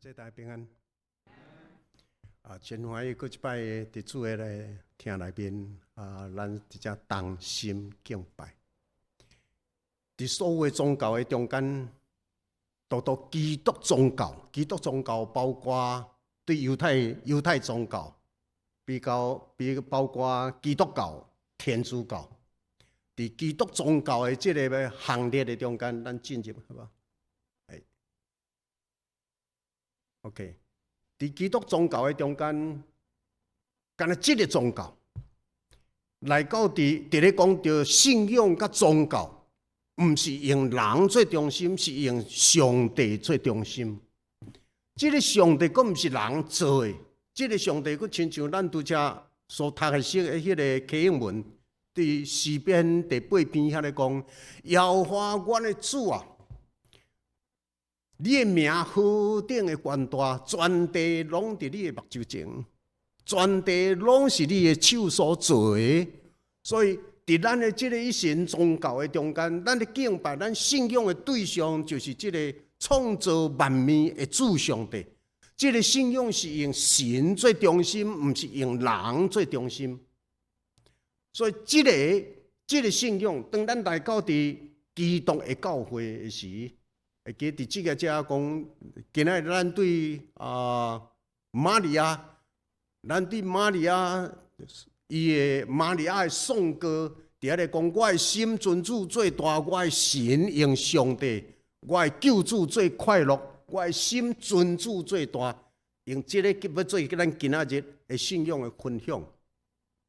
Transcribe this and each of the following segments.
这大家平安。真欢喜，搁一摆伫主的来听内面咱直接同心敬拜。伫所有的宗教的中间，都基督宗教，基督宗教包括对犹太宗教，包括基督教、天主教。伫基督宗教的这个行列的中间，咱进入好不好？OK。伫基督宗教的中间，干那这个宗教来到伫咧讲到信仰甲宗教，毋是用人做中心，是用上帝做中心。这个上帝佫毋是人做的，这个上帝佫亲像咱拄则所读的迄个启应文，伫诗篇第8篇遐咧讲：耶和华阮的主啊！你的名何等的宽大，全地拢伫你的目睭前，全地拢是你的手所做的。所以，伫咱的这个一神宗教的中间，咱的敬拜、咱信仰的对象，就是这个创造万物的主上帝。这个信仰是用神做中心，毋是用人做中心。所以，这个信仰，当咱来到伫基督的教会的时，会记伫即个遮讲，今仔日咱对玛利亚，咱对玛利亚的颂歌，伫遐咧讲，我的心尊主最大，我的神用上帝，我的救主最快乐，我的心尊主最大，用即个要做咱今仔日的信仰的分享。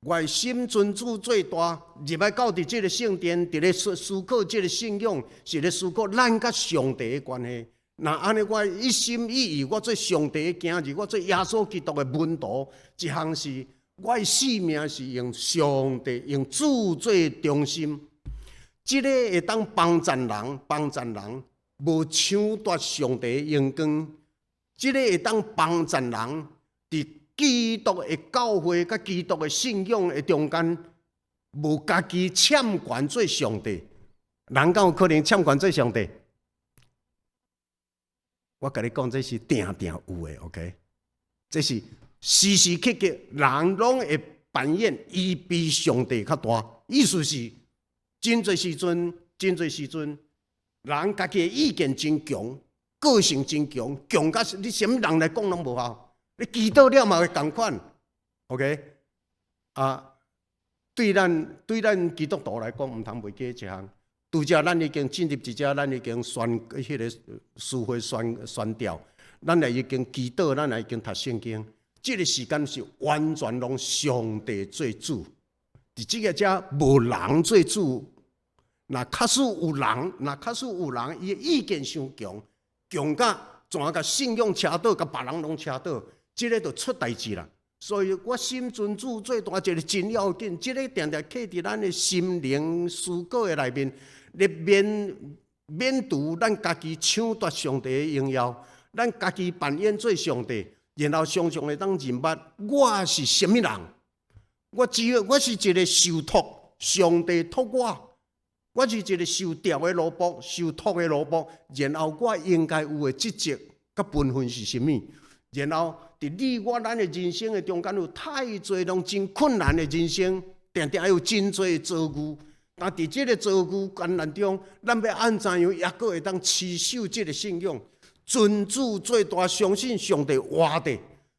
我的心尊主最大，入来到伫即个圣殿，伫咧思考即个信仰，是咧思考咱甲上帝的关系。那安尼，我一心一意，我做上帝的囝儿，我做耶稣基督的门徒，一项是我的使命是用上帝、用主做中心。即个会当帮助人，无抢夺上帝的荣光。即个会当帮助人伫基督的教会甲基督的信仰的中间，无家己欠权做上帝，人敢有可能欠权做上帝？我甲你讲，这是定定有的 ，OK？ 这是时时刻刻人拢会扮演伊比上帝较大，意思是真侪时阵，人家己的意见真强，个性真强，强甲你什么人来讲拢无效。你祈祷了嘛会同款 ，OK？ 对咱基督徒来讲，毋通袂记一项。拄则咱已经进入一只，咱已经迄个词汇宣调，咱也已经祈祷，咱也已经读圣经。这个时间是完全拢上帝做主，伫这个遮无人做主。若确实有人，伊的意见伤强，强甲信仰车倒，甲别人拢车倒。这个就出代志啦，所以我心尊主最大，这个真要紧。这个定定刻伫咱的心灵思考的内面，咧免除咱家己抢夺上帝的荣耀，咱家己扮演做上帝，然后常常会当认捌我是什么人。我是一个受托上帝托我是一个受调的奴仆，受托的奴仆。然后我应该有的职责甲本分是什么？然后伫你我咱的人生的中间，有太侪拢真困难的人生，定定有真侪的遭遇。但伫这个遭遇艰难中，咱要安怎样，也阁会当持守这个信仰，尊主最大，相信上帝活的。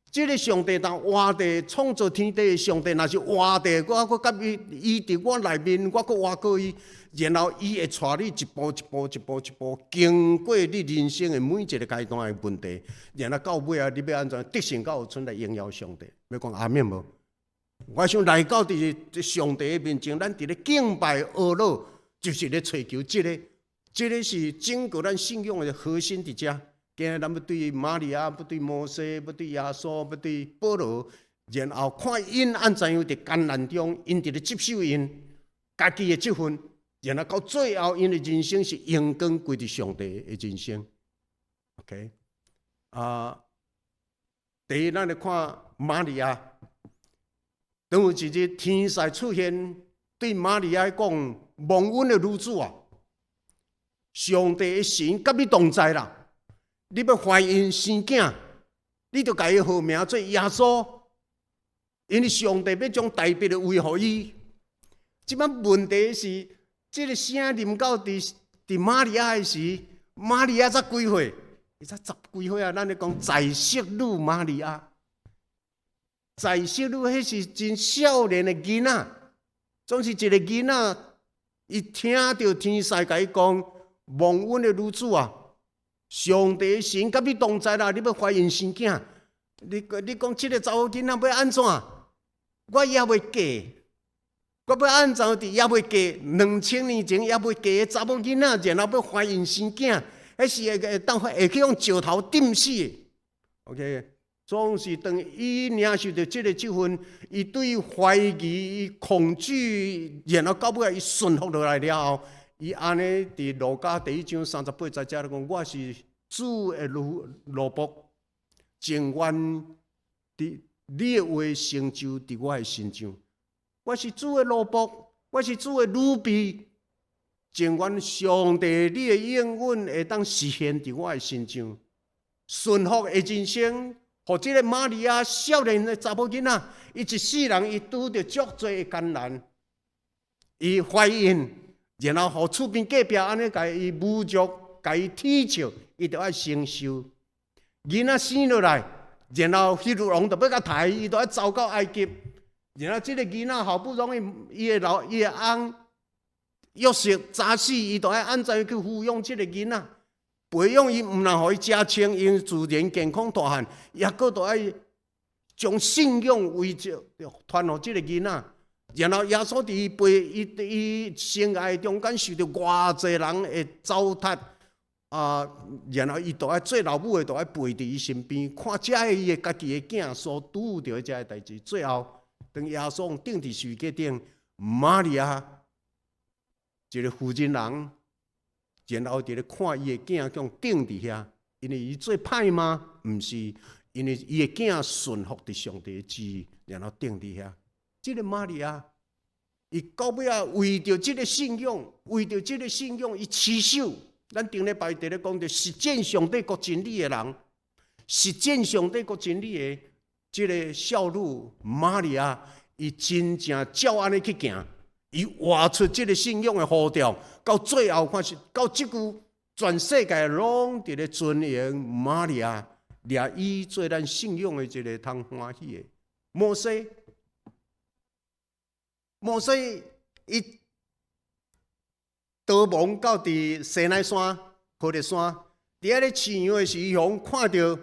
这个上帝当活的，创造天地的上帝，若是活的，我甲伊伫我内面，我阁活过伊。然后伊会带你一步一步，经过你人生的每一个阶段的问题，然后到尾啊，你要安怎得胜到有剩来荣耀上帝？要讲阿免无？我想来到伫上帝的面前，咱伫咧敬拜阿老，就是咧追求这个是整个咱信仰的核心伫遮。今日咱要对玛利亚，要对摩西，要对耶稣，要对保罗，然后看因安怎样伫艰难中，因伫咧接受因家己的这份。然后到最后，因的人生是荣光归伫上帝的人生。OK， 第一，咱来看玛利亚，当有一日天使出现，对玛利亚讲：“蒙恩的女子啊，上帝的神甲你同在啦！你要怀孕生囝，你就甲伊号名做耶稣，因为上帝要将大笔的位互伊。即摆问题是，即个声临到伫玛利亚的时，玛利亚才几岁？伊才10几岁啊！咱咧讲在色女玛利亚，在色女迄是真少年的囡仔，总是一个囡仔，伊听到天使甲伊讲：蒙恩的女子啊，上帝神甲你同在啦！你要怀孕生囝，你讲即个查某囡仔要安怎？我也未嫁。我要按照伫也未嫁2000年前也未嫁的查某囡仔，然后要怀孕生囝，迄是会去用石头钉死的。OK， 总是当伊领受到这份，伊对怀疑、伊恐惧，然后到尾伊顺服落来了后，伊安尼伫路加第1章38节在遮讲：我是主的奴仆，情愿你的话成就伫我的身上。我是主的奴仆，我是主的女婢，情愿上帝你的应允会当实现伫我的身上。顺服的人生，互即个玛利亚少年的查某囡仔，伊一世人伊拄着足多的艰难，伊怀孕，然后互厝边隔壁安尼甲伊侮辱，甲伊踢笑，伊就要承受。囡仔生落来，然后希律王就要甲抬，伊就要走到埃及。然后，这个囡仔好不容易，伊的翁约瑟早死，伊就要按怎去抚养这个囡仔，培养伊，唔能互伊食清，因自然健康大汉，也搁就要将信仰为着传互这个囡仔。然后，耶稣伫伊生涯中间受到偌济人的糟蹋然后伊就要做老母的，就要陪伫伊身边，看遮个伊的家己的囝所拄着遮个代志，最后。当耶稣钉伫十字架顶，玛利亚一个妇人人，然后伫咧看伊的囝将钉伫遐，因为伊做歹吗？毋是，因为伊的囝顺服伫上帝的旨意，然后钉伫遐。这个玛利亚，伊到尾啊，为着这个信仰，伊持守。咱顶礼拜伫咧讲着实践上帝国真理的人，实践上帝国真理的。这个少女玛利亚，伊真正照安尼去行，伊活出这个信仰的呼召，到最后看是到即句全世界拢伫咧尊迎玛利亚，掠伊做咱信仰的一个通欢喜的。摩西伊逃亡到伫西奈山、何烈山，伫遐咧饲羊的时，伊看到。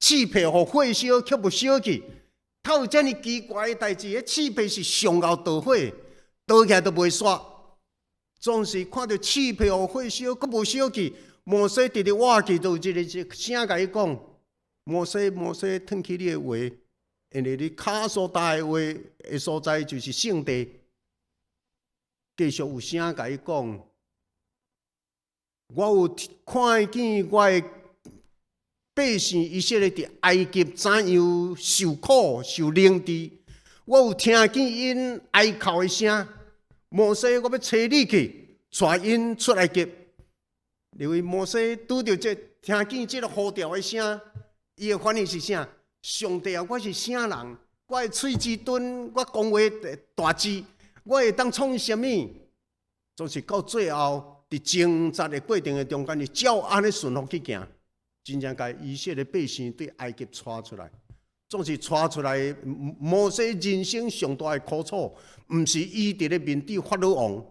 刺皮互火烧，却不烧去。他有遮尔奇怪的代志，迄刺皮是上后导火，倒起来都袂煞。总是看到刺皮互火烧，阁无烧去。摩西直直挖去，就有一个声甲伊讲：摩西，褪去你的话，因为你骹所踏的话的所在就是圣地。继续有声甲伊讲：我有看见我的。百姓以色列伫埃及怎样受苦、受凌迟？我有听见因哀哭的声。摩西，我要找你去，带因出埃及。因为摩西拄着听见这个呼召的声，伊的反应是啥？上帝啊，我是啥人？我的喙之钝，我讲话大字，我会当创什么？总是到最后，伫挣扎的过程的中间，伊照安尼顺服去行。真正甲以色列百姓对埃及带出来，总是带出来。摩西人生上大的苦楚，毋是伊伫咧面对法老王，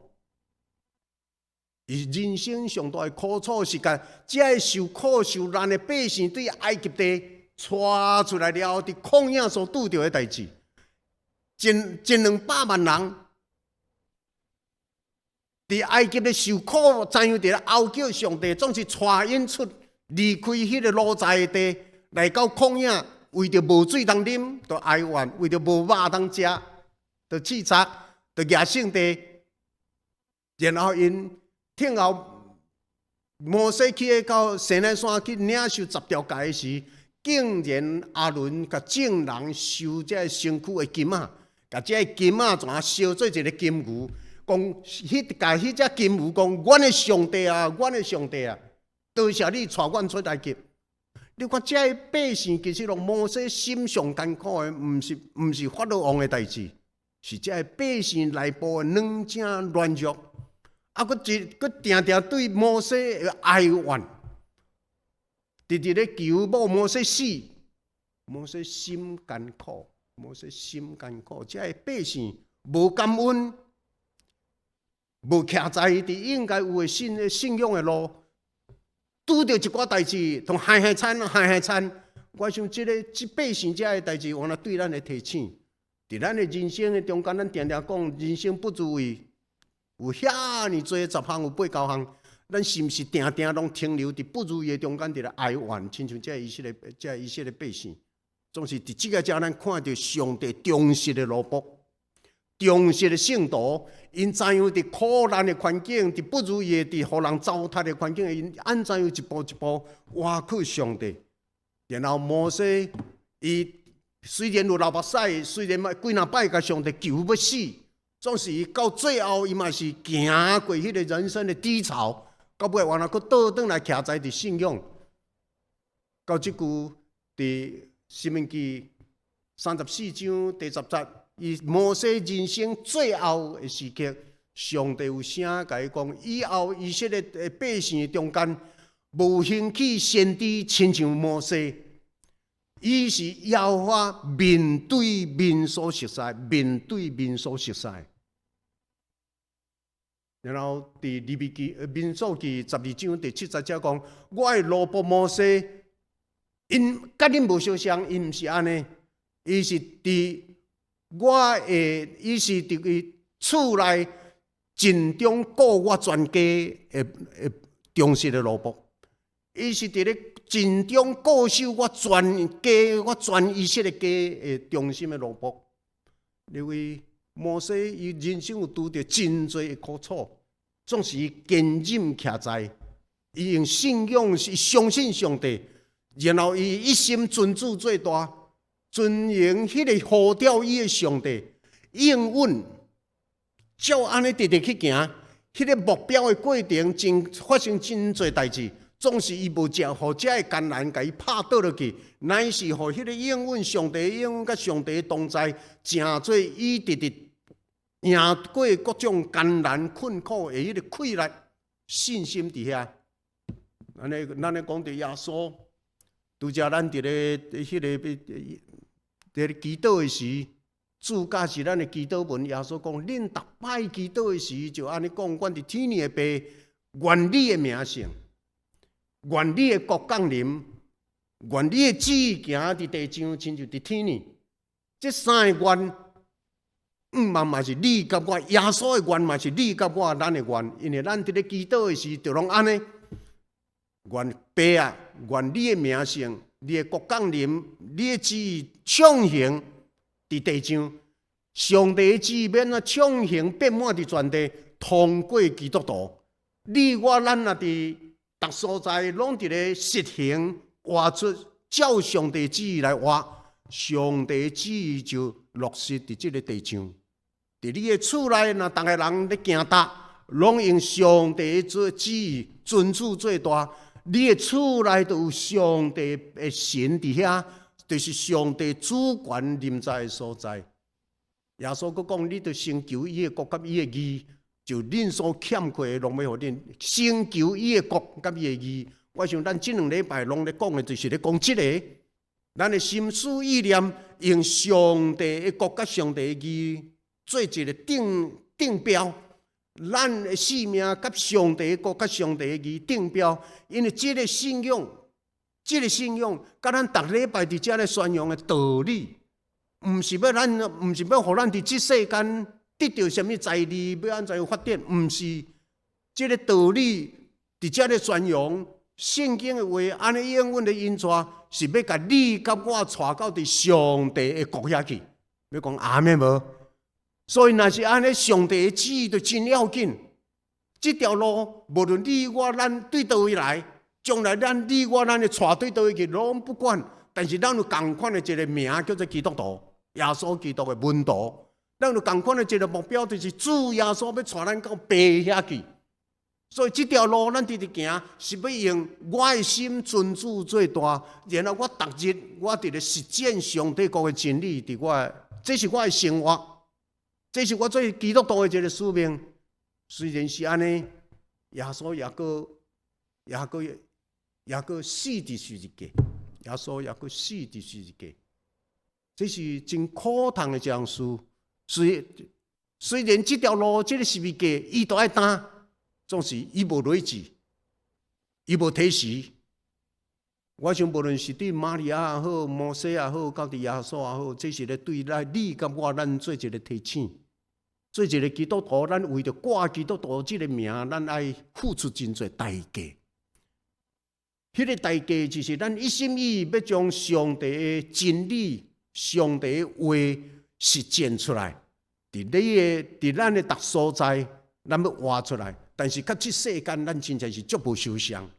伊人生上大的苦楚是甲这个受苦受难的百姓对埃及地带出来了后，伫旷野所拄着的代志，真200万人伫埃及的受苦，怎样伫咧哀叫上帝，总是带因出。离开迄个路在的地，来到旷野，为着无水通啉，就哀怨；为着无肉通食，就刺杀，就举圣地。然后因听后，摩西去到西奈山去领受10条诫的时，竟然阿伦甲众人收这身躯的金仔，甲这金仔怎烧做一个金牛，讲甲迄只金牛讲：阮的上帝啊，阮的上帝啊！多谢你带阮出埃及，你看这些百姓，其实让摩西心上艰苦的，毋是法老王的代志，是这些百姓内部的软正软弱，佫定定对摩西的哀怨，直直咧求某摩西死，摩西心艰苦，摩西心艰苦，这些百姓无感恩，无徛在伫应该有的信仰的路。拄着一寡代志，同害惨。我想这百姓遮的代志，往那对咱的提醒。伫咱的人生的中间，咱常常讲人生不足为，有遐尼多10项有8、9项，咱是毋是定定拢停留伫不如意的中间，伫咧哀怨，亲像这以色列百姓，总是伫即个遮咱看到上帝忠实的罗卜。忠实的圣徒，因知影伫苦难的环境，伫不如意、伫互人糟蹋的环境，因安怎样一步一步挖靠上帝。然后摩西，伊虽然有流目屎，虽然几若摆甲上帝求要死，总是伊到最后，伊嘛是行过迄个人生的低潮，到尾原来佫倒转来徛在伫信仰。到即句伫申命记34章第10节。伊摩西人生最后的时刻，上帝有声甲伊讲：以后以色列的百姓中间，无兴起先知亲像摩西。伊是耶和华面对面所熟悉，面对面所熟悉。然后伫利未记民数记12章第7节讲：我的罗卜摩西，因甲恁无相像，因毋是安尼，伊是伫。伊是伫伊厝内尽忠顾我全家的忠实的萝卜，伊是伫咧尽忠顾守我全家、我全以色列家的忠心的萝卜。因为摩西伊人生有拄着真多的苦楚，总是伊坚忍徛在，伊用信仰是相信上帝，然后伊一心尊主最大。遵行迄个呼召伊的上帝，应允，照安尼直直去行，迄个目标的过程，发生真侪代志，总是伊无食，互遮的艰难，甲伊拍倒落去，乃是互迄个应允上帝应允甲上帝的同在，诚做伊直直赢过各种艰难困苦的迄个气力、信心伫遐。咱咧讲到耶稣，拄则咱伫咧迄个。在祈祷的时，主教是咱的祈祷文。耶稣讲：恁逐摆祈祷的时，就安尼讲，阮伫天里的爸，愿你的名声，愿你的国降临，愿你的旨意行伫地上，亲像伫天里。这3个愿，嘛是你甲我，耶稣的愿嘛是你甲我，咱的愿。因为咱伫咧祈祷的时，就拢安尼。愿爸啊，愿你的名声。你的国降临，你的旨意畅行伫地上，上帝的旨意免啊畅行遍满伫全地，通过基督徒。你我咱也伫逐所在，拢伫咧实行活出照上帝旨意来活，上帝的旨意就落实伫即个地上。伫你的厝内，若逐个人咧行达，拢用上帝的旨意尊主最大。你的厝内都有上帝的神伫遐，就是上帝主权临在的所在。耶稣佫讲，你着先求伊的国甲伊的义，就恁所欠缺的，拢要互恁先求伊的国甲伊的义。我想咱即2礼拜拢咧讲的，就是咧讲即个，咱的心思意念用上帝的国甲上帝的义做一个定标。咱的性命甲上帝的国、甲上帝的义定标，因为这个信仰，甲咱逐礼拜伫遮咧宣扬的道理，毋是要互咱伫即世间得到什么财利，要安怎样发展？毋是，这个道理伫遮咧宣扬，圣经的话，安尼应允的因带，是要甲你甲我带到伫上帝的国遐去。要讲阿门无？所以，若是安尼，上帝的旨意就真要紧。这条路，无论你我咱对倒位来，将来你我咱的带对倒位去，拢不管。但是，咱有同款的一个名叫做基督徒，耶稣基督的门徒。咱有同款的一个目标，就是主耶稣要带咱到爸遐去。所以这条路咱直直行，是要用我的心尊主最大，然后我逐日我伫咧实践上帝国的真理，伫我的，这是我的生活，这是我做基督徒的一个使命。虽然是安尼，耶稣也搁死伫十字架，耶稣也搁死伫十字架，这是真苦痛的一件事。虽然这条路，这个十字架，伊都爱担。总是伊无累志，伊无体时。我想，无论是对玛利亚也好、摩西也好、到底耶稣也好，这是咧对你甲我咱做一个提醒，做一个基督徒，咱为着挂基督徒这个名，咱爱付出真侪代价。迄个代价就是咱一心一意要将上帝的真理、上帝的话实践出来，伫咱的逐所在，咱要活出来。但是，较这世间，咱真正是足无受伤。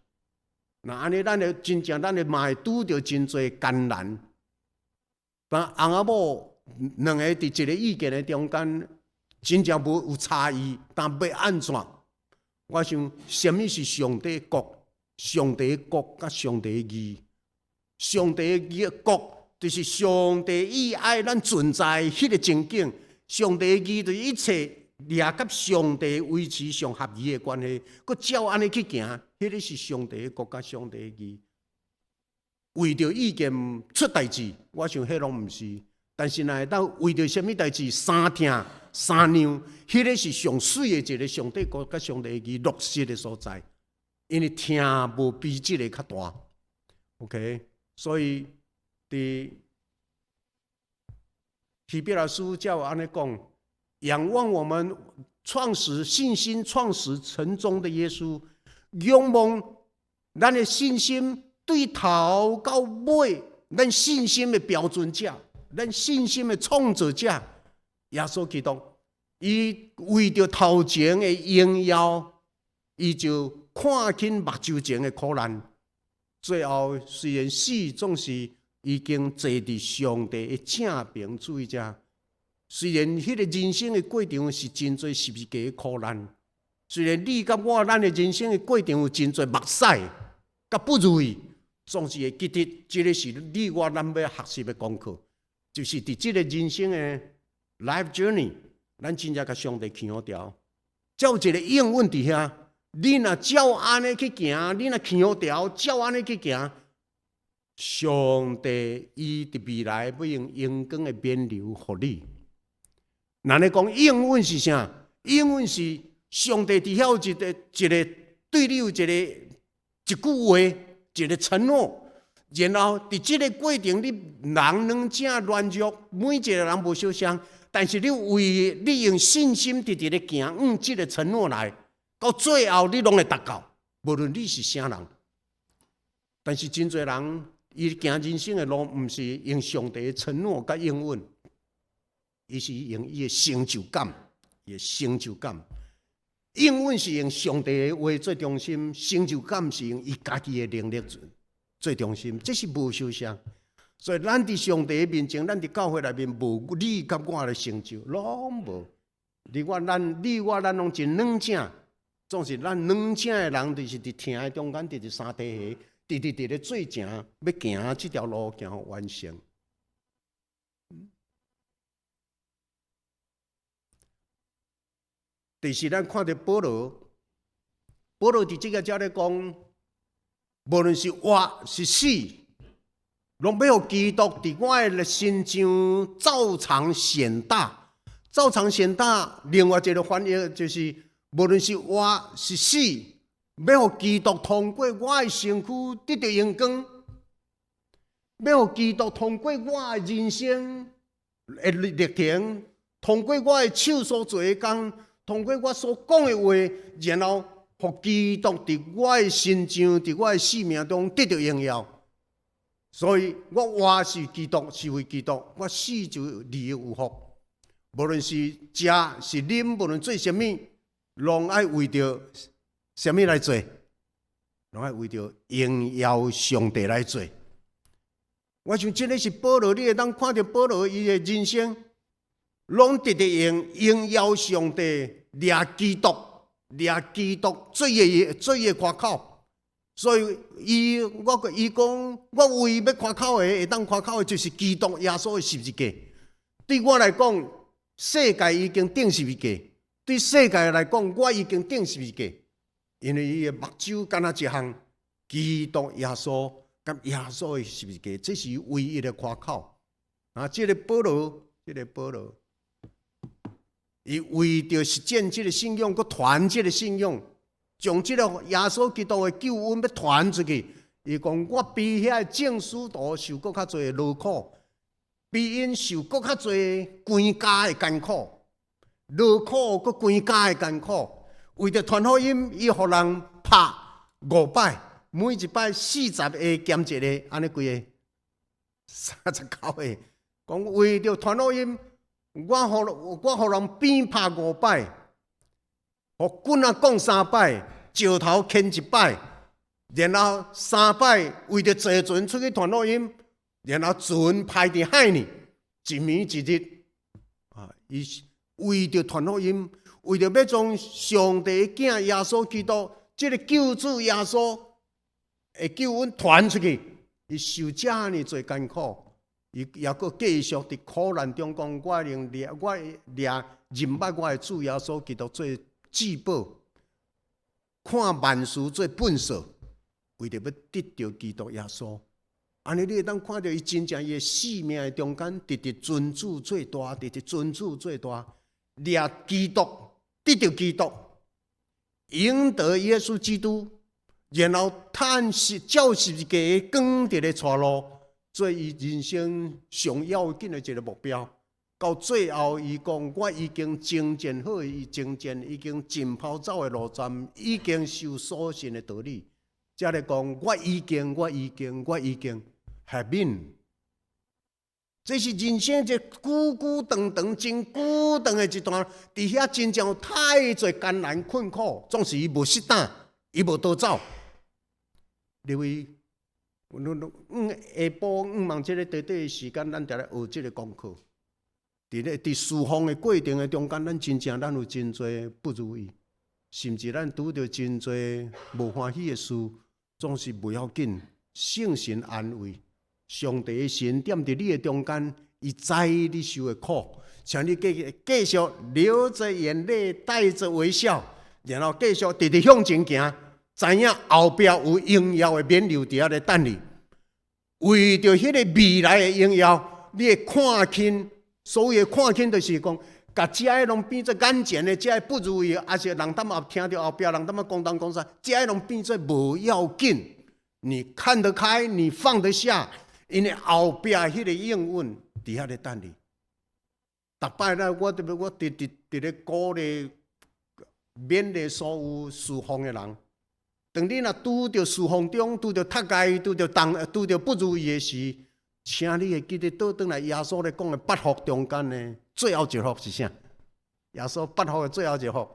那安尼，咱会真正，咱会嘛会拄着真侪艰难。但翁仔某两个伫一个意见的中间，真正无有差异。但要安怎？我想，什么是上帝国？上帝国甲上帝义。上帝国就是上帝意爱咱存在迄个情景。上帝义就是一切。掠甲上帝维持上合宜的关系，佮照安尼去行，迄个是上帝的国家，上帝的义。为着意见出代志，我想迄拢毋是。但是若会当为着什么代志三听三让，迄个是上水的一个上帝国家上帝的义落实的所在。因为听无比这个较大。OK， 所以伫希伯来书才有安尼讲。仰望我们信心创始成终的耶稣，仰望咱的信心对头到尾，咱信心的标准者，咱信心的创造者耶稣基督，伊为着头前的荣耀，伊就看清目睭前的苦难，最后虽然死，总是已经坐伫上帝的正平主义者。虽然迄个人生的过程是真侪十字架的苦难，虽然你甲我咱的人生的过程有真侪目屎甲不如意，总是会记得，这个是你我咱要学习的功课，就是伫这个人生的 life journey， 咱真正甲上帝牵好调，才有一个应允伫遐。你若照安尼去行，你若牵好调，照安尼去行，上帝伊伫未来要用阳光的免流互你。那你讲应允是啥？应允是上帝伫遐有一个对你有一句话，一个承诺，然后伫这个过程，你人两者软弱，每一个人无相像，但是你为你用信心直直的行，这个承诺来，到最后你拢会达到，无论你是啥人。但是真侪人，伊行人生的路，毋是用上帝的承诺甲应允。伊是用伊的成就感，伊的成就感。应允是用上帝的话做中心，成就感是用伊家己的能力做中心，这是无相像。所以咱伫上帝的面前，咱伫教会内面无你甲我的成就，拢无。你我咱拢真软正，总是咱软正的人，就是伫听的中间，伫三地下，伫咧做正，要行这条路行完成。第四，咱看到保罗伫这个遮咧讲，无论是活是死，拢要互基督伫我的心上照常显大。照常显大，另外一个翻译就是，无论是活是死，要互基督通过我的身躯得到阳光，要互基督通过我的人生的历程，通过我的手所做的工。通过我所讲的话，然后互基督伫我的身上、伫我的生命中得到荣耀。所以我活是基督，是为基督；我死就离有福。无论是食是啉，无论做什么，拢爱为着什么来做？拢爱为着荣耀上帝来做。我想这个是保罗，你会当看到保罗伊的人生。拢直直用荣耀上帝掠基督掠基督罪的夸口，所以伊讲，我唯一要夸口的，会当夸口的就是基督耶稣的十字架。对我来讲，世界已经定十字架；对世界来讲，我已经定十字架，因为伊的目睭敢若一项，基督耶稣甲耶稣的十字架，这是唯一的夸口。啊，这个保罗，伊为着实践这个信仰，佮传这个信仰，将这个耶稣基督的救恩要传出去。伊讲，我比遐正使徒受搁较侪劳苦，比因受搁较侪全家的艰苦，劳苦佮全家的艰苦。为着传福音，伊互人拍5摆，每一摆40个减一个，安尼几个？39个。讲为着传福音。我互人鞭拍5摆，互棍仔讲3摆，石头牵1摆，然后3摆为着坐船出去传福音，然后船排伫海里，一暝一日。伊为着传福音，为着要将上帝的囝耶稣基督这个救主耶稣的救恩传出去，伊受遮尔侪艰苦。伊也阁继续伫苦难中讲，我掠认捌我的主耶稣基督做至宝，看万事做粪扫，为着要得到基督耶稣。安尼你会当看到伊真正伊的性命的中间，直直尊主最大，直直尊主最大，掠基督，得到基督，赢得耶稣基督，然后趁照十字架光直的出路。做伊人生上要紧的一个目标，到最后，伊讲：我已经征战好，伊征战已经尽跑走的路站，已经受所信的道理。才来讲：我已经 have been。这是人生一个久久长长、真久长的一段，伫遐真正有太侪艰难困苦，总是伊无失胆，伊无逃走，因为。下晡5万这个短短的时间，咱就来学这个功课。伫侍奉的过程的中间，咱真正有真多不如意，甚至咱拄到真多无欢喜的事，总是不要紧，圣神安慰，上帝的神点伫你的中间，伊知你受的苦，请你继续流着眼泪，带着微笑，然后继续直直向前行。知影后壁有荣耀的冕旒伫遐咧等你，为着迄个未来的荣耀，你会看清，所谓的看清，就是讲，甲遮个拢变做眼前的遮个不如意，还是人他妈听到后壁人他妈讲东讲西，遮个拢变做无要紧。你看得开，你放得下，因为后壁迄个应允伫遐咧等你。逐摆咧，我伫咧鼓励勉励所有侍奉的人。当你若拄着侍奉中，拄着读界，拄着不如意的事，请你会记得倒转来耶稣咧讲的8福中间呢，最后一福是啥？耶稣8福的最后一福，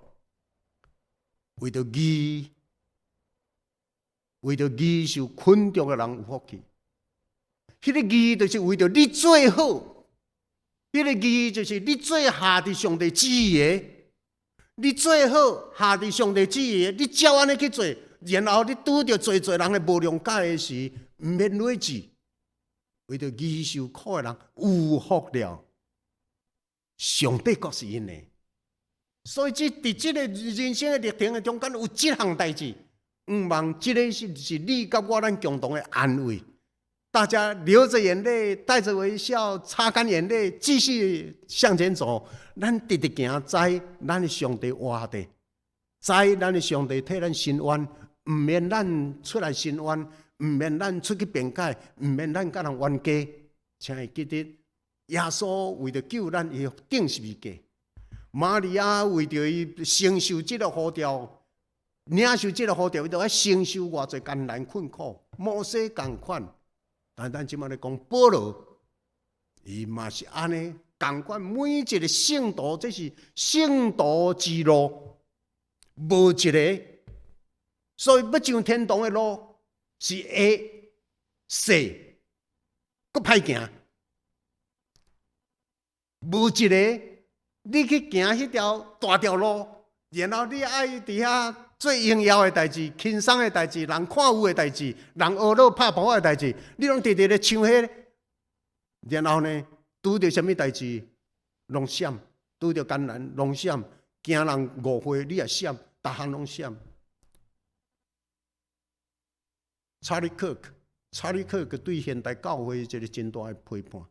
为着义受困住的人有福气。迄个义就是为着你最好，迄个义就是你最下伫上帝旨意的，你最好下伫上帝旨意的，你照安尼去做。然后你拄着侪人的无谅解的时，毋免累志，为着义受苦的人有福了。上帝国是因的，所以伫这个人生的历程的中间，有这项代志，望这个是你甲我咱共同的安慰。大家流着眼泪，带着微笑，擦干眼泪，继续向前走。咱直直行，知咱的上帝活的，知咱的上帝替咱伸冤。毋免咱出来伸冤，毋免咱出去辩解，毋免咱甲人冤家，请会记得耶稣为着救咱，伊钉十字架；玛利亚为着伊承受这个呼召，领受这个呼召，伊就要承受偌侪艰难困苦。摩西同款，但咱即摆咧讲保罗，伊嘛是安尼同款，每一个圣徒，这是圣徒之路，无一个。所以要上天堂的路是下细，搁歹行。无一个你去行迄条大条路，然后你爱伫遐做荣耀的代志、轻松的代志、人看有的代志、人学乐拍跑的代志，你拢直直咧唱迄。然后呢，拄着什么代志，拢闪；拄着艰难，拢闪；惊人误会，你也闪，逐项拢闪。查理克对现代教会一个真大的批判，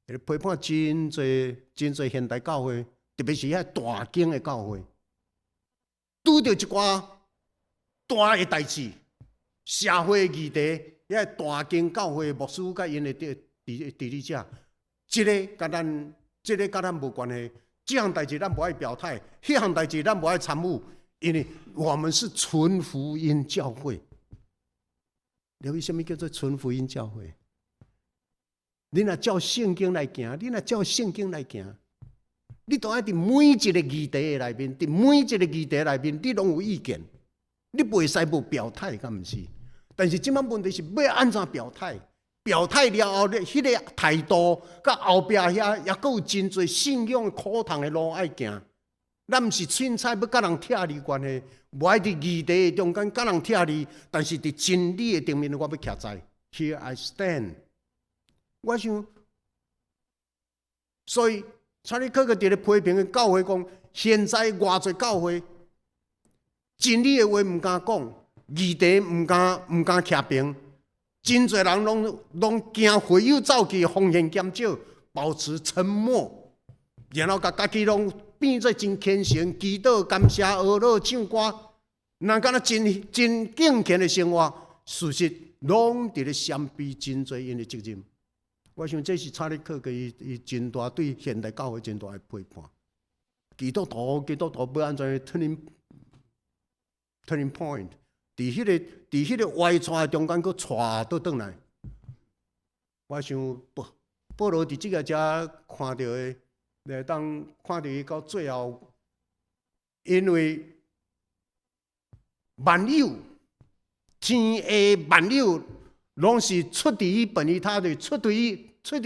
个批判真侪现代教会，特别是遐大经的教会，拄着一寡大的代志、社会议题，遐大经教会牧师甲因的治理者，这个甲咱无关系。这项代志咱无爱表态，迄项代志咱无爱参与，因为我们是纯福音教会。了解什么叫做纯福音教会？你若照圣经来行，你都爱伫每一个议题内面，你拢有意见，你袂使无表态，敢毋是？但是即摆问题是要安怎表态？表态了后，迄个态度，甲后壁遐也阁有真侪信仰的苦痛的路爱行。咱毋是凊彩要甲人拆离关系，无爱伫议题的中间甲人拆离，但是伫真理的顶面，我要徛在 Here I stand。我想，所以查理克伫咧批评的教会讲，现在偌侪教会，真理的话毋敢讲，议题毋敢徛平，真侪人拢惊会友走去，风险减少，保持沉默，然后甲家己拢变做真虔诚，祈祷、感谢、学乐、唱歌，那敢若真敬虔的生活，事实拢伫咧闪避真侪因的责任。我想这是查理克伊真大对现代教会真大的批判。基督徒要安怎 turning point？ 伫迄个歪带中间，佫带倒转来。我想保罗伫即个遮看到的。当看到伊到最后，因为万有天下万有拢是出自于本于他的，出自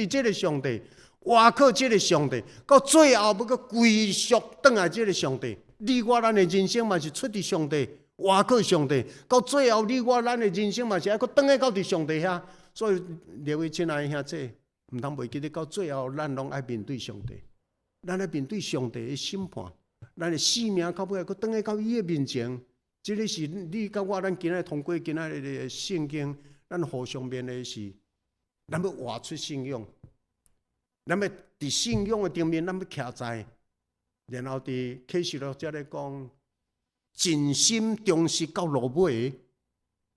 这个上帝，外靠这个上帝，到最后要阁归属倒来这个上帝。你我咱的人生嘛是出自上帝，外靠上帝，到最后你我咱的人生嘛是还阁倒来到伫上帝遐。所以，各位亲爱的兄弟，毋通袂记得到最后，咱拢爱面对上帝。咱来面对上帝的审判，咱的性命到尾还佫倒来到伊的面前。这个是你甲我，咱今仔通过今仔日的圣经，咱互相面的是，咱要活出信仰，咱要伫信仰的顶面，咱要徛在，然后伫启示录才咧讲，尽心忠实到落尾，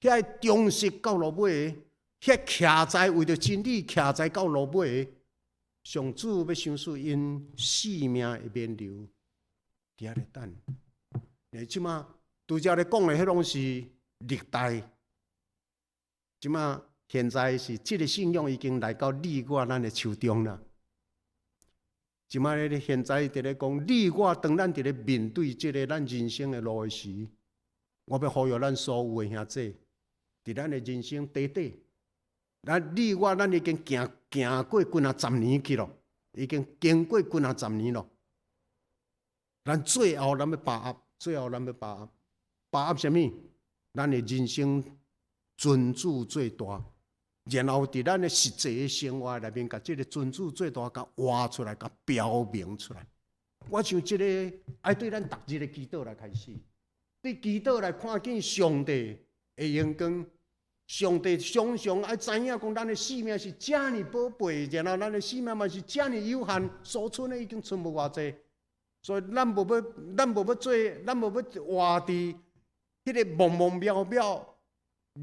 遐忠实到落尾，遐徛在为着真理徛在到落尾。上主要赏赐因性命的免流，伫遐咧等。即马拄则咧讲的，迄拢是历代。即马现在是即个信仰已经来到你我咱的手中啦。即马咧现在伫咧讲，你我当咱伫咧面对即个咱人生的路的时，我要呼吁咱所有的兄弟，伫咱的人生底。你我咱已经行过几啊十年去咯，已经经过几啊十年咯。咱最后咱要把握，把握什么？咱的人生尊主最大，然后伫咱的实际的生活内面，甲这个尊主最大甲挖出来，甲标明出来。我想这个爱对咱逐日的祈祷来开始，对祈祷来看见上帝的阳光。上帝常常爱知影讲，咱的性命是遮尔宝贝，然后咱的性命嘛是遮尔有限，所剩的已经剩无偌济，所以咱无要做，咱无要活伫迄个茫茫渺渺，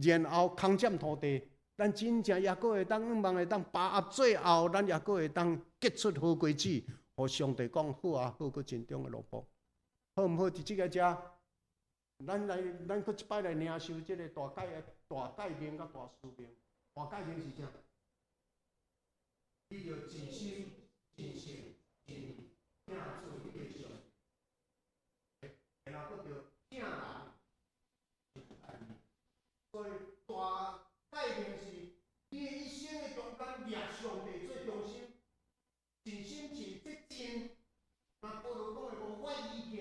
然后空占土地，咱真正也阁会当望会当把握最后，咱也阁会当结出好果子，互上帝讲好啊，好过真中的萝卜，好毋好？伫即个遮，咱阁一摆来领受即个大诫命甲大使命。大诫命是啥？你要尽心、尽性、尽力，拼做你的上帝，然后阁要听人。所以大诫命是你一生的中间，掠上帝最中心，尽心尽最真。那保罗讲的无法依凭，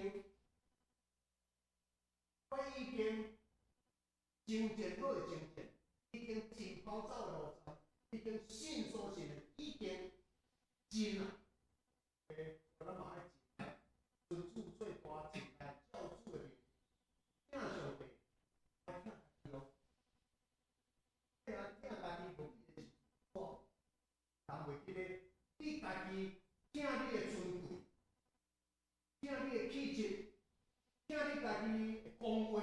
毛走的路上，已经迅速性的已经进了。咱嘛爱尊主最大敬来教主的名，正上帝，爱听家己咯。听家己无记的是错，但袂记咧，你家己听你的尊贵，听你的气质，听你家己的讲话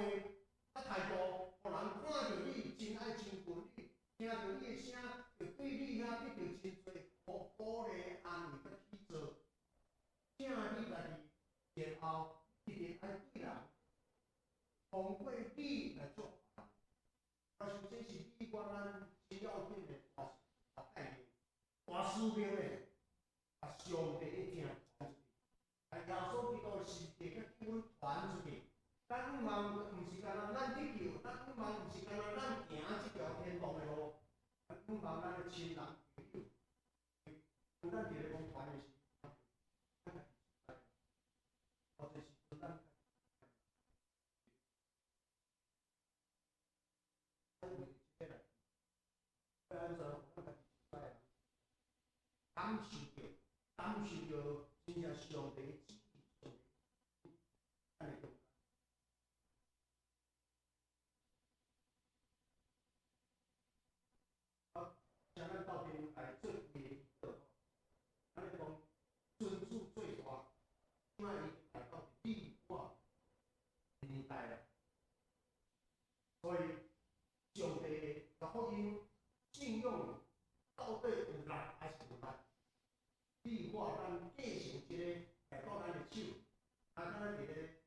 啊态度，互人看到你真爱亲近你，听到你的声，就对你遐得到真多鼓励、安慰、甲起做。请你家己然后一定爱对人，通过你来做。我想这是你我咱真要紧的大概念、大使命的，把上帝一定传出去，把耶稣基督的世界甲救恩传出去。咱毋茫毋是干那咱得救，咱毋茫毋是干那咱行这条天堂的路，咱毋茫咱的亲人朋友，咱伫咧讲传的是。感受着真正上帝的旨意，安尼讲。好，像咱到边来做年的，安尼讲，尊主最大，今仔已来到立化年代了，所以上帝的福音信用到底有力还是无力？立化咱继承一个来到咱的手，啊，咱伫咧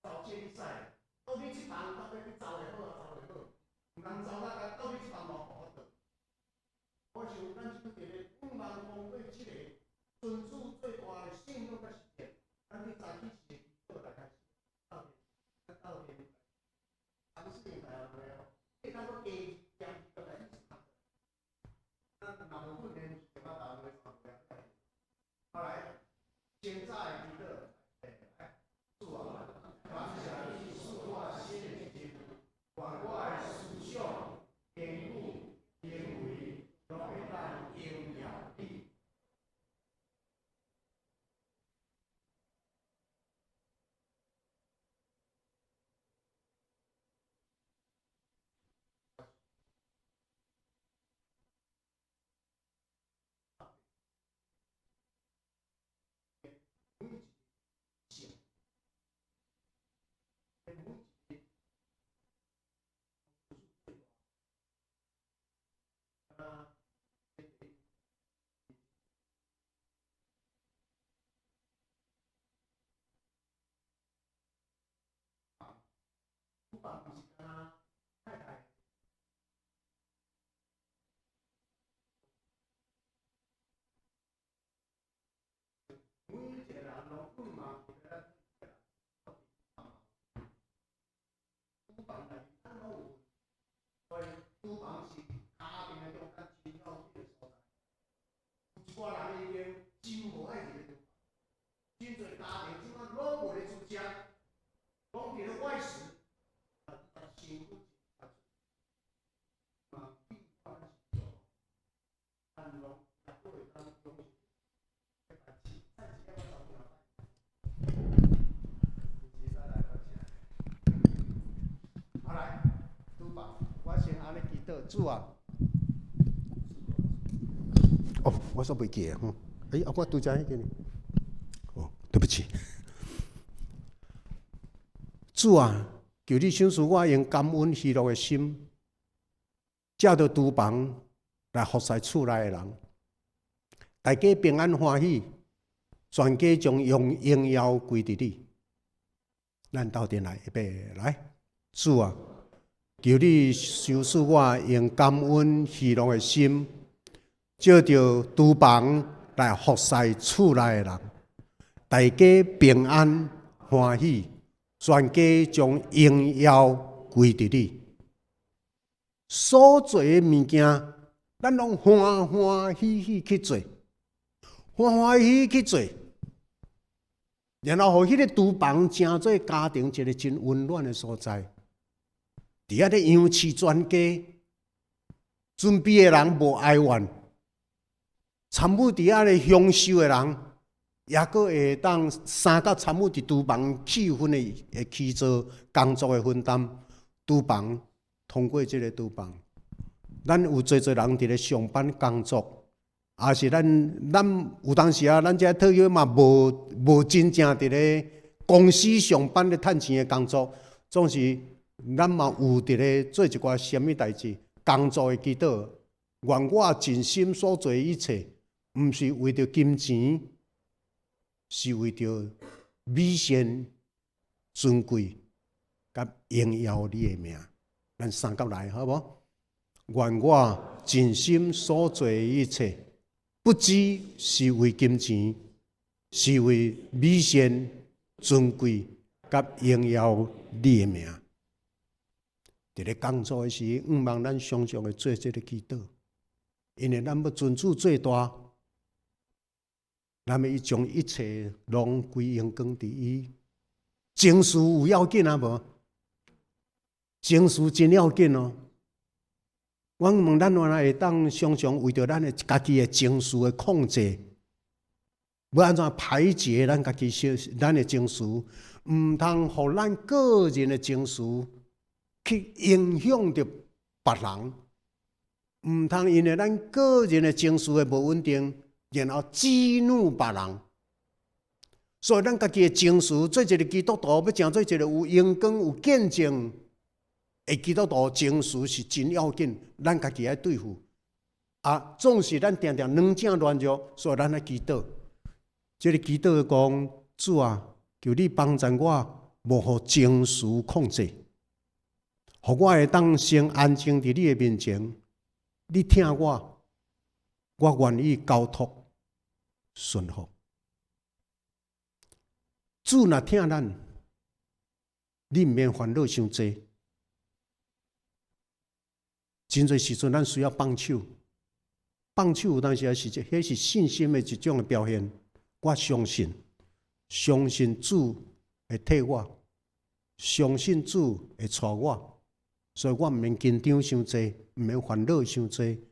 走这比赛，到底这项到底去走会好啊，走袂好？毋通走到到底这项无好得。我想咱即个咧，毋茫通过即个尊主最大的信用甲实践，咱去早起时做大开始，到底，尝试一下没有？你看我给讲个来试看，那哪部分人怎么打的？好来，现在一个，主啊，感谢你赐我新的基督，关外思想、坚固、因为都会咱应验你。不管不是跟他太太，每一个人拢不忙的，不管哪一项拢有，所以不忙是家庭的中间真要紧的所在。有一寡人已经真无爱这个地方，真侪家庭即摆拢无咧出食，拢伫咧外食。辛苦，嘛，必须做，按照各位当中，好来，主吧，我先安尼祈祷，主啊。哦，我说袂记啊，我拄则迄个呢。哦，对不起，主啊。求你赏赐我用感恩喜乐的心，照着厨房来服侍厝内的人，大家平安欢喜，全家将荣耀归伫你。咱斗阵来，预备来，主啊，求你赏赐我用感恩喜乐的心，照着厨房来服侍厝内的人，大家平安欢喜。全家将荣耀归伫你，所做的物件，咱拢欢欢喜喜去做，欢欢喜喜去做，然后互迄个厨房成做家庭一个真温暖的所在。伫遐咧养饲全家，准备的人无哀怨，参与伫遐咧享受的人，也阁会当三甲参与伫厨房气氛的会去做工作的分担。厨房通过即个厨房，咱有侪人伫咧上班工作，也是咱有当时啊，咱遮退休嘛无真正伫咧公司上班咧趁钱的工作，总是咱嘛有伫咧做一寡什么代志，工作的祈祷，愿我尽心所做一切，毋是为着金钱，是为着美善、尊贵。甲荣耀你的名，咱三甲来好无？愿我尽心所做一切，不只是为金钱，是为美善、尊贵甲荣耀你的名。伫咧工作的时，毋望咱常常的做这个祈祷，因为咱要尊主最大，咱要将一切拢归荣光伫伊。情绪有要紧啊无？情绪真要紧哦！我问咱原来会当常常为着咱的家己的情绪的控制，要安怎排解咱家己咱的情绪？毋通互咱个人的情绪去影响着别人，毋通因为咱个人的情绪的无稳定，然后激怒别人。所以咱家己的情绪，做一个基督徒要成做一个有荣光、有见证。基督徒情绪是真要紧，咱家己爱对付。总是咱常常软正软弱，所以咱爱祈祷。这个祈祷讲，主啊，求你帮助我，无互情绪控制，互我会当先安静伫你的面前。你听我，我愿意交托顺服。主若听咱，你毋免烦恼伤济。真侪时阵，咱需要放手。放手有当时也是，迄是信心的一种的表现。我相信，相信主会替我，相信主会带我，所以我毋免紧张伤济，毋免烦恼伤济。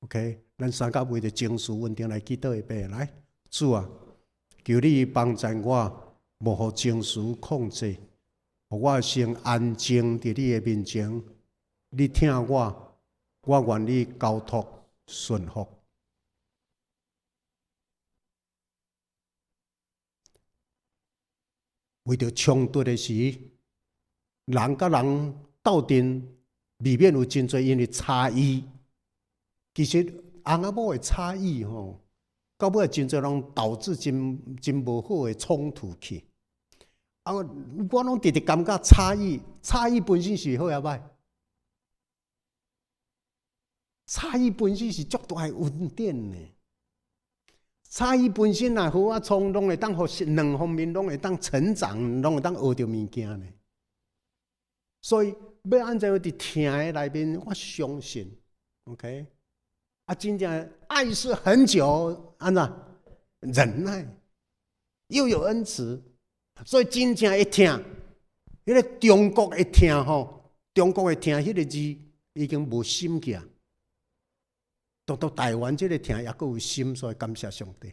OK， 咱三甲为着情绪稳定来祈祷一遍。来，主啊，求你帮助我，无互情绪控制，互我先安静伫你的面前。你听我，我愿意交托顺服。为着冲突的时，人甲人斗阵，未免有真侪因为差异。其实翁仔某的差异吼，到尾真侪人导致真无好的冲突去。我拢直直感觉差异本身是好也歹。差异本身是足大的恩典呢。差异本身若好创，拢会当互两方面拢会当成长，拢会当学到物件呢。所以要安怎样伫听的内面，我相信 ，OK， 真正爱是很久，安怎忍耐，又有恩慈，所以真正会听，迄个中国会听吼，中国会听迄个字已经无心计。到台湾这个听也阁有心，所以感谢上帝。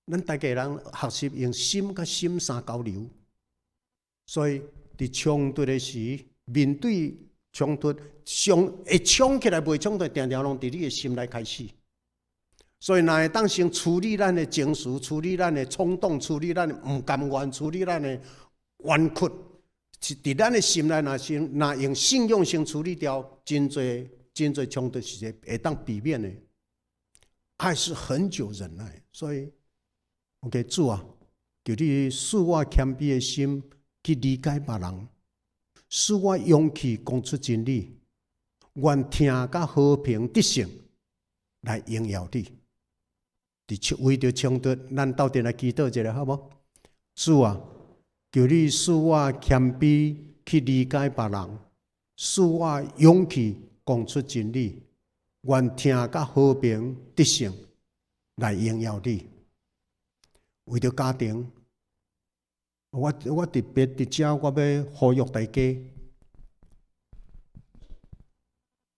咱大家人学习用心甲心相交流，所以伫冲突的时，面对冲突，会冲起来袂冲突，常常拢伫你的心内开始。所以若会当先处理咱的情绪，处理咱的冲动，处理咱的毋甘愿，处理咱的冤屈，是伫咱的心内，若用信用先处理掉，真侪冲突是会当避免的。爱是很久忍耐，所以 OK， 主啊，求你使我谦卑的心去理解别人，使我勇气讲出真理，愿听甲和平得胜来荣耀你。为着冲突，咱斗阵来祈祷一下好无？主啊，求你使我谦卑去理解别人，使我勇气讲出真理，愿听甲和平得胜来荣耀你。为着家庭，我特别伫遮，我要呼吁大家，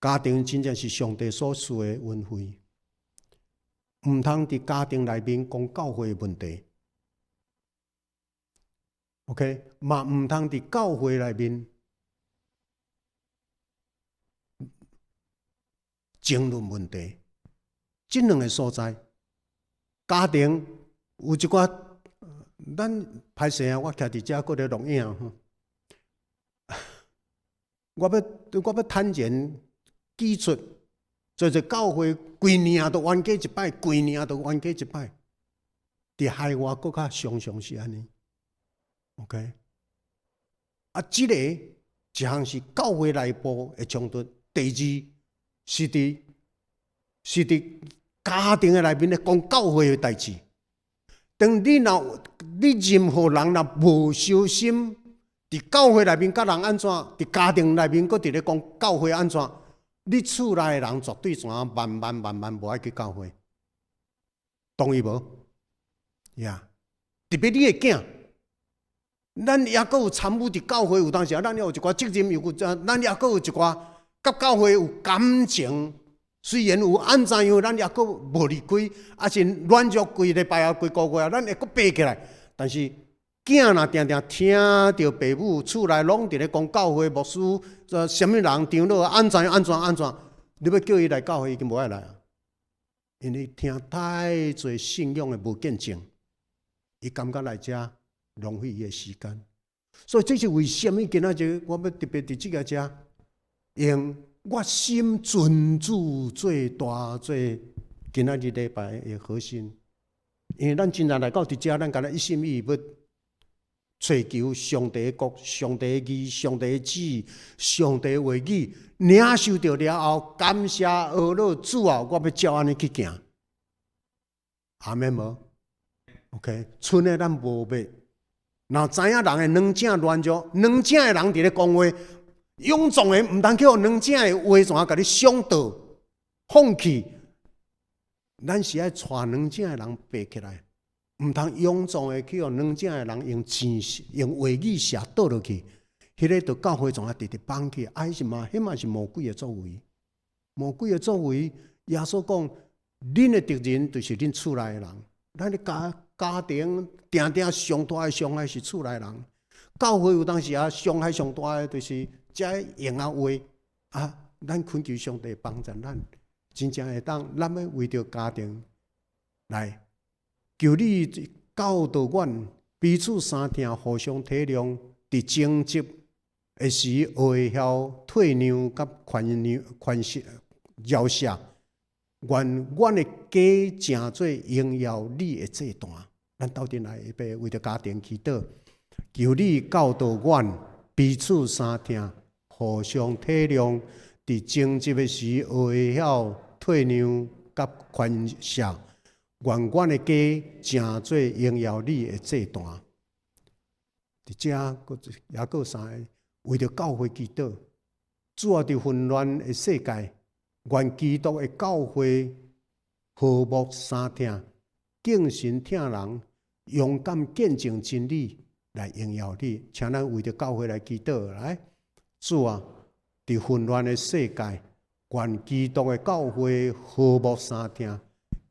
家庭真正是上帝所赐的恩惠，毋通伫家庭内面讲教会的问题。OK， 嘛毋通伫教会内面争论问题。这两个所在，家庭有一寡，咱歹势啊！我徛伫遮，搁咧录影吼。我要坦然指出，做教会规年都冤家一摆，规年都冤家一摆，伫海外搁较常常是安尼。OK， 啊，这个一项是教会内部的冲突，第二是伫家庭的内面咧讲教会的代志。当你任何人若无小心，伫教会内面甲人安怎，伫家庭内面搁伫咧讲教会安怎，你厝内的人绝对万无爱去教会，同意无？呀，特别你的囝，咱也搁有参与伫教会，有当时咱也有一寡责任，又有咱也搁有一寡甲教会有感情。虽然有安怎样，咱也搁无离开，还是软弱规礼拜啊、规个月啊，咱会搁爬起来。但是囝若定定听到爸母厝内拢伫咧讲教会牧师，什么人长老安怎，你要叫伊来教会，已经无爱来啊，因为听太侪信仰的无见证，伊感觉来遮浪费伊的时间。所以这是为什么今仔日我要特别伫这个遮用。我心尊主最大最今仔日礼拜的核心，因为咱真正来到伫遮，咱敢若一心一意要追求上帝的国、上帝的义、上帝的旨意、上帝的话语，领受到了后，感谢阿乐主啊！我要照安尼去行，阿免无 ？OK， 剩的咱无要。若知影人的软正软弱，软正的人伫咧讲话。勇壮的毋通去互软正的话怎甲你伤到、放弃。咱是爱带软正的人爬起来，毋通勇壮的去互软正的人用钱、用话语射倒落去。迄个就教会怎直直放弃，爱是嘛？迄嘛是魔鬼的作为。魔鬼的作为，耶稣讲，恁的敌人就是恁厝内的人。咱的家庭定定上大的伤害是厝内人。教会有当时啊，伤害上大的就是。才用啊话啊，咱恳求上帝帮助咱，真正会当，咱要为着家庭来求你教导阮彼此相听，互相体谅，伫争执的时会晓退让甲宽恕饶赦，愿阮的家成做荣耀你的祭坛。咱斗阵来要为着家庭祈祷，求你教导阮彼此相听。互相体谅，伫争执的时会晓退让甲宽恕，愿阮的家成做荣耀你的祭坛。伫遮也阁三个，为着教会祈祷，主啊！伫混乱的世界，愿基督的教会和睦相听，敬神听人，勇敢见证真理，来荣耀你。请咱为着教会来祈祷，来。主啊，伫混乱的世界，愿基督的教会和睦相听，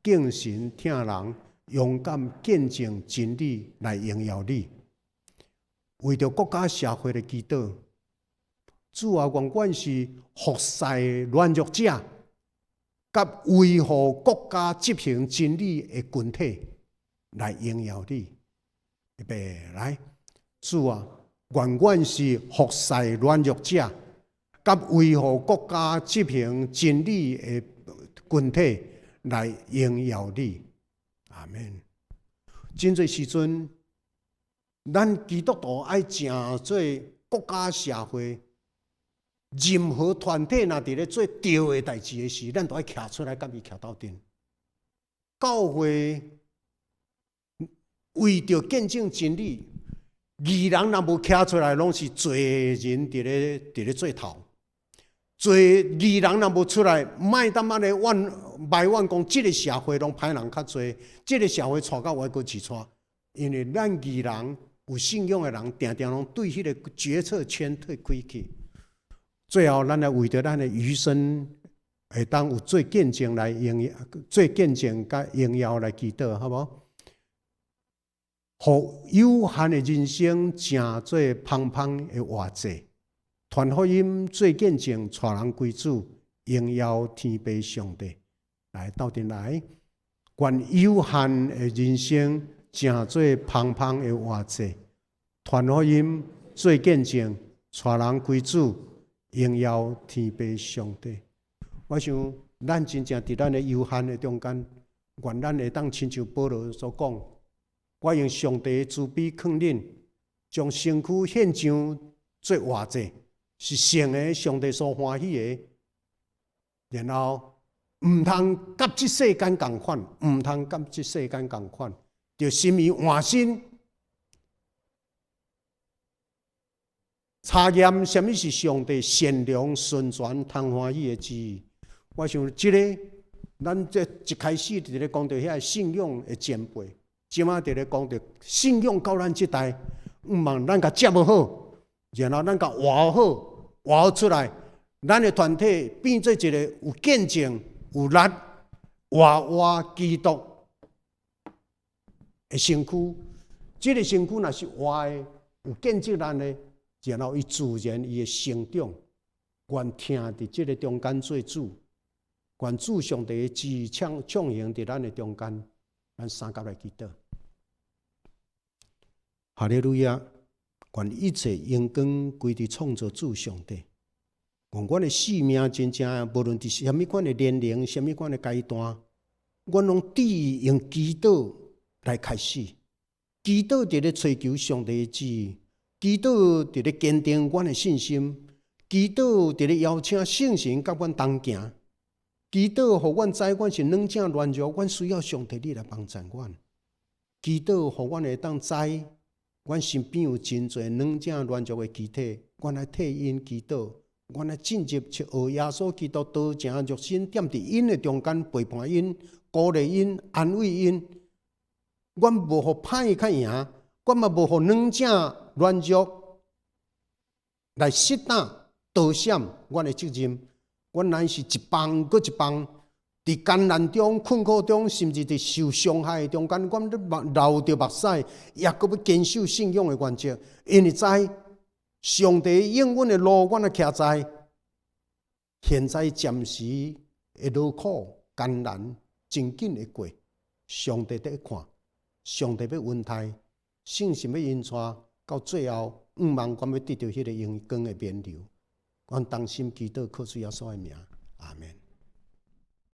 敬神听人，勇敢见证真理，来荣耀你。为着国家社会的祈祷，主啊，愿阮是服侍软弱者，甲维护国家执行真理的群体，来荣耀你。预备来，主啊。愿阮是服侍软弱者，甲维护国家执行真理的群体来荣耀你。阿免。真侪时阵，咱基督徒爱正做国家社会，任何团体若伫咧做对的代志的时，咱都爱徛出来，甲伊徛斗阵。教会为着见证真理。义人若无徛出来，拢是罪人伫咧做头。罪义人若无出来，莫当安尼埋怨讲，即个社会拢歹人较侪，即个社会带到外国去带。因为咱义人有信仰的人，定定拢对迄个决策圈退开去。最后，咱来为着咱的余生，会当有做见证来做见证甲荣耀来祈祷，好无？互有限的人生成做芳芳的活祭，传福音做见证，带人归主，荣耀天父上帝。来，斗阵来，愿有限的人生成做芳芳的活祭，传福音做见证，带人归主，荣耀天父上帝。我想，咱真正伫咱的有限的中间，愿咱会当亲像保罗所讲。我用上帝的慈悲劝恁，将身躯献上做活祭，是圣的，上帝所欢喜的。然后唔通甲即世间共款，唔通甲即世间共款，就心意换心，查验什么是上帝善良、顺全、通欢喜的旨意。我想，咱这一开始伫咧讲到遐信仰的前辈。即马伫咧讲着信仰到咱即代，毋茫咱甲接无好，然后咱甲活好，活好出来，咱的团体变做一个有见证、有力、活基督的身躯。即个身躯若是活的，有见证力的，然后伊自然伊会成长，愿听伫即个中间做主，愿主上帝的旨意畅行伫咱的中间。咱三甲来祈祷，哈利路亚！愿一切荣光归伫创造主上帝。愿阮的生命真正无论伫什么款的年龄、什么款的阶段，阮拢旨意用祈祷来开始。祈祷伫咧追求上帝的旨意，祈祷伫咧坚定阮的信心，祈祷伫咧邀请圣神甲阮同行。祈祷，互阮知阮是软正软弱，阮需要上帝你来帮助阮。祈祷，互阮会当知，阮身边有真侪软正软弱的肢体，阮来替因祈祷，阮来进入去学耶稣基督道成肉身，踮伫因的中间陪伴因、鼓励因、安慰因。阮无互歹较赢，阮嘛无互软正软弱来适当倒闪阮的责任。阮乃是一帮搁一帮，伫艰难中、困苦中，甚至伫受伤害中间，阮流着目屎，也搁要坚守信仰的原则。因为知上帝应阮的路，阮也徛在。现在暂时的劳苦艰难，真紧会过。上帝在看，上帝要恩待，圣神要引带，到最后，毋茫阮要得到迄个荣光的冕旒。阮同心祈祷，靠主耶稣的名，阿门。